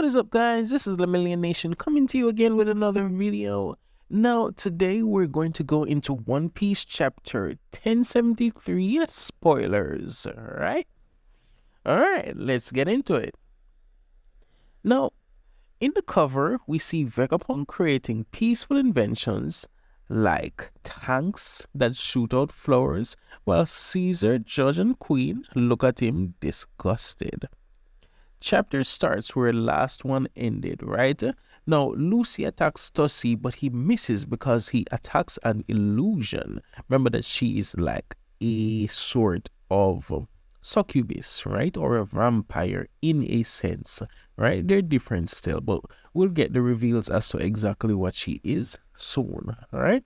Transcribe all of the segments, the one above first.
What is up, guys? This is Lemillion Nation coming to you again with another video. Now, today we're going to go into One Piece chapter 1073 spoilers, alright? Alright, let's get into it. Now, in the cover, we see Vegapunk creating peaceful inventions like tanks that shoot out flowers, while Caesar, Judge, and Queen look at him disgusted. Chapter starts where last one ended, right? Now, Lucy attacks Stussy, but he misses because he attacks an illusion. Remember that she is like a sort of succubus, right? Or a vampire in a sense, right? They're different still, but we'll get the reveals as to exactly what she is soon, right?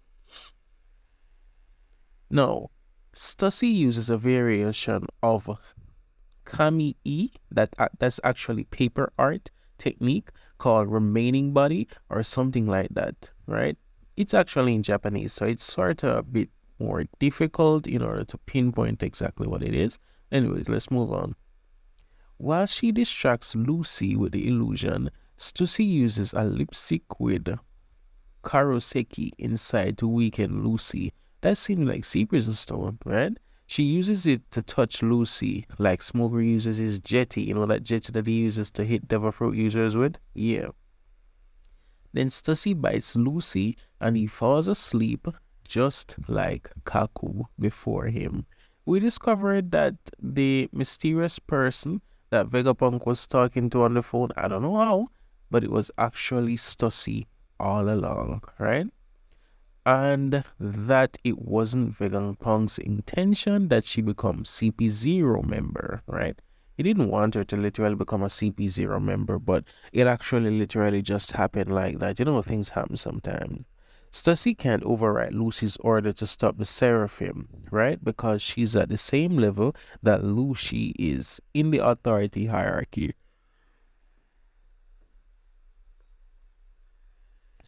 Now, Stussy uses a variation of Kami-e, that's actually paper art technique called remaining body or something like that, right? It's actually in Japanese, so it's sort of a bit more difficult in order to pinpoint exactly what it is. Anyways, let's move on. While she distracts Lucy with the illusion, Stussy uses a lipstick with Karoseki inside to weaken Lucy. That seems like sea prison stone, right? She uses it to touch Lucy, like Smoker uses his jetty, you know, that jetty that he uses to hit Devil Fruit users with? Yeah. Then Stussy bites Lucy, and he falls asleep, just like Kaku before him. We discovered that the mysterious person that Vegapunk was talking to on the phone, I don't know how, but it was actually Stussy all along, right? And that it wasn't Vegapunk's intention that she become CP0 member, right? He didn't want her to literally become a CP0 member, but it actually literally just happened like that. You know, things happen sometimes. Stussy can't override Lucy's order to stop the Seraphim, right? Because she's at the same level that Lucy is in the authority hierarchy.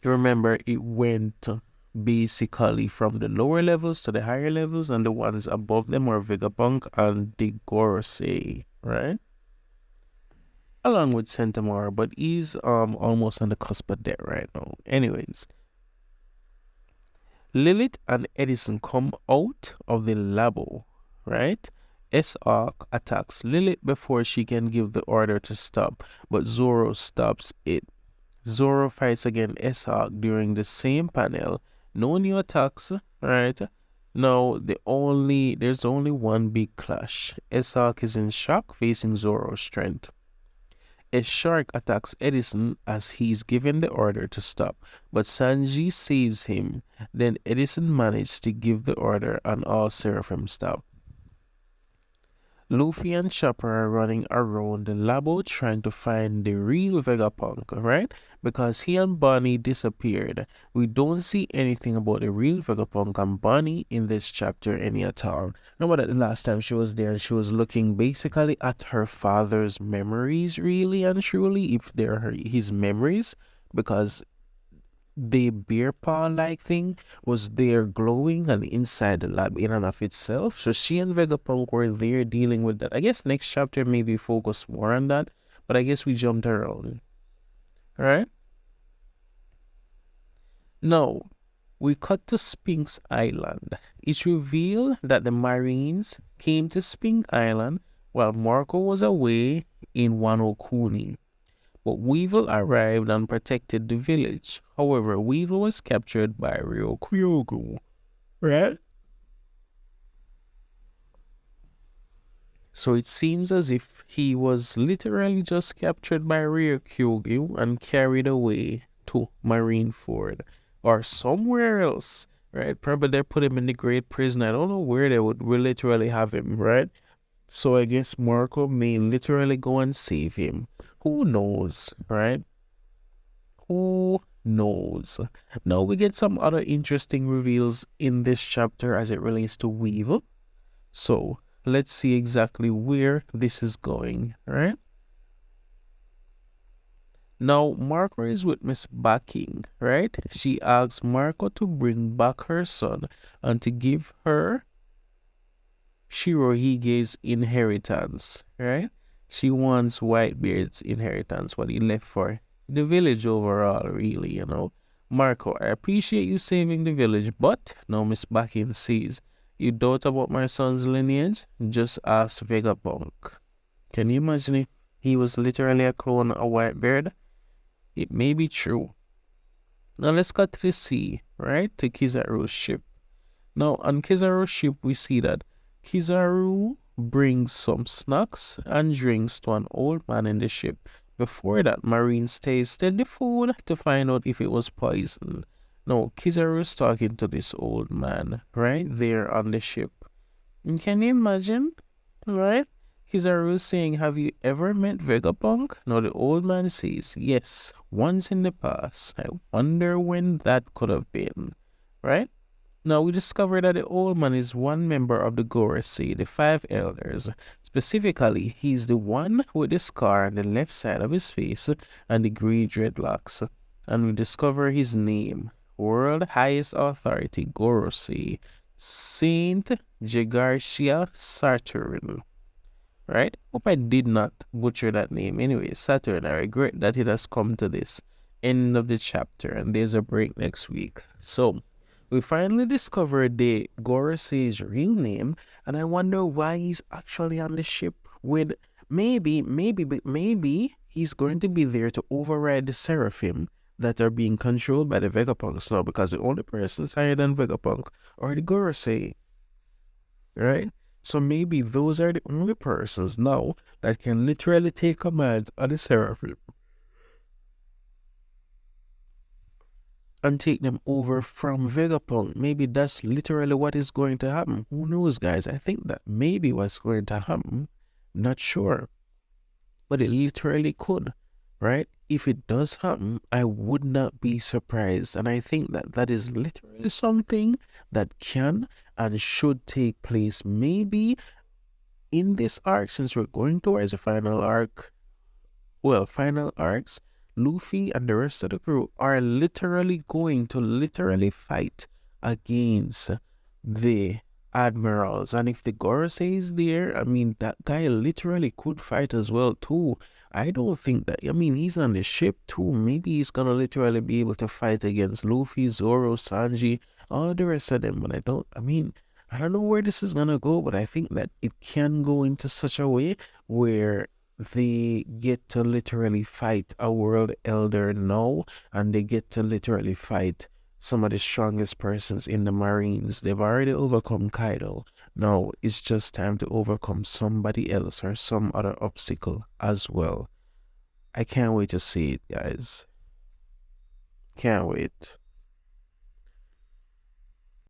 Remember, it went basically from the lower levels to the higher levels, and the ones above them are Vegapunk and the Gorosei, right? Along with Sentamara, but he's almost on the cusp of death right now. Anyways, Lilith and Edison come out of the labo, right? S-Arc attacks Lilith before she can give the order to stop, but Zoro stops it. Zoro fights against S-Arc during the same panel. No new attacks, right? Now, there's only one big clash. S-Arc is in shock, facing Zoro's strength. A shark attacks Edison as he's given the order to stop, but Sanji saves him. Then Edison manages to give the order and all Seraphim stop. Luffy and Chopper are running around the labo trying to find the real Vegapunk, right? Because he and Bonnie disappeared. We don't see anything about the real Vegapunk and Bonnie in this chapter any at all. Remember that the last time she was there, she was looking basically at her father's memories, really and truly, if they're his memories, because the beer paw like thing was there glowing and inside the lab in and of itself. So she and Vegapunk were there dealing with that. I guess next chapter maybe focus more on that, but I guess we jumped around. Alright? Now, we cut to Sphinx Island. It's revealed that the Marines came to Sphinx Island while Marco was away in Wano Kuni. But Weevil arrived and protected the village. However, Weevil was captured by Ryokyoku, right? So it seems as if he was literally just captured by Ryokyoku and carried away to Marineford or somewhere else, right? Probably they put him in the Great Prison. I don't know where they would literally have him, right? So I guess Marco may literally go and save him. Who knows, right? Who knows? Now we get some other interesting reveals in this chapter as it relates to Weevil. So let's see exactly where this is going, right? Now Marco is with Miss Backing, right? She asks Marco to bring back her son and to give her Shirohige's inheritance, right? She wants Whitebeard's inheritance, what he left for the village overall, really, you know. Marco, I appreciate you saving the village, but now Miss Bakken says, you doubt about my son's lineage? Just ask Vegapunk. Can you imagine if he was literally a clone of Whitebeard? It may be true. Now let's cut to the sea, right? To Kizaru's ship. Now on Kizaru's ship, we see that Kizaru brings some snacks and drinks to an old man in the ship. Before that, Marines tasted the food to find out if it was poison. Now, Kizaru is talking to this old man right there on the ship. And can you imagine? Right? Kizaru is saying, have you ever met Vegapunk? Now, the old man says, yes, once in the past. I wonder when that could have been. Right? Now, we discover that the old man is one member of the Gorosei, the five elders. Specifically, he's the one with the scar on the left side of his face and the grey dreadlocks. And we discover his name, World Highest Authority Gorosei, Saint Jigarshia Saturn. Right? Hope I did not butcher that name. Anyway, Saturn, I regret that it has come to this end of the chapter and there's a break next week. So, we finally discovered the Gorosei's real name, and I wonder why he's actually on the ship with maybe he's going to be there to override the Seraphim that are being controlled by the Vegapunks now, because the only persons higher than Vegapunk are the Gorosei, right? So maybe those are the only persons now that can literally take command of the Seraphim and take them over from Vegapunk. Maybe that's literally what is going to happen. Who knows, guys? I think that maybe what's going to happen. Not sure. But it literally could, right? If it does happen, I would not be surprised. And I think that that is literally something that can and should take place maybe in this arc, since we're going towards the final arc. Well, final arcs, Luffy and the rest of the crew are literally going to fight against the admirals. And if the Gorosei is there, I mean, that guy literally could fight as well too. I don't think that, I mean, he's on the ship too. Maybe he's gonna literally be able to fight against Luffy, Zoro, Sanji, all the rest of them. But I don't know where this is gonna go, but I think that it can go into such a way where they get to literally fight a world elder now, and they get to literally fight some of the strongest persons in the Marines. They've already overcome Kaido. Now it's just time to overcome somebody else or some other obstacle as well. I can't wait to see it, guys. Can't wait.